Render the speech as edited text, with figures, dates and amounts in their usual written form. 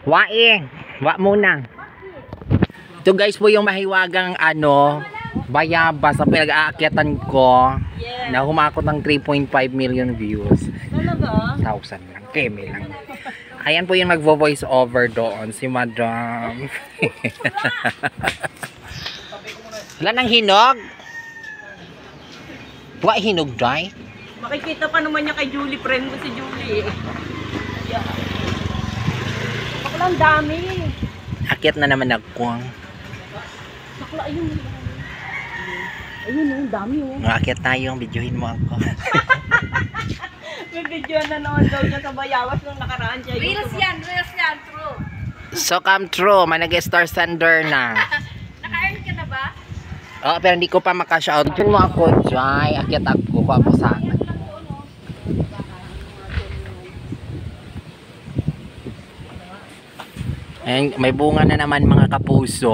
Wa muna. Ito guys po yung mahiwagang bayabas sa pinag-aakyatan ko na humakot ng 3.5 million views. Talaga? 1,000 lang, keme lang. Ayan po yung nagvo-voice over doon, si Madam. Wala nang hinog? Buka hinog, Day? Makikita pa naman niya kay Julie, friend ko si Julie. Yeah. Bakla, ang dami. Akyat na naman ako. Bakla, ayun. Ayun, ang dami. Akyat tayo, videohin mo ako. May video na noon daw niya sa Bayawas nung nakaraan siya. Reels yan, true. So come true, may nag-star sender na. Naka-earn ka na ba? Oo, pero hindi ko pa maka-shout. Videohin mo ako, Jai. Akyat ako, ako sana. Ayan, may bunga na naman mga kapuso.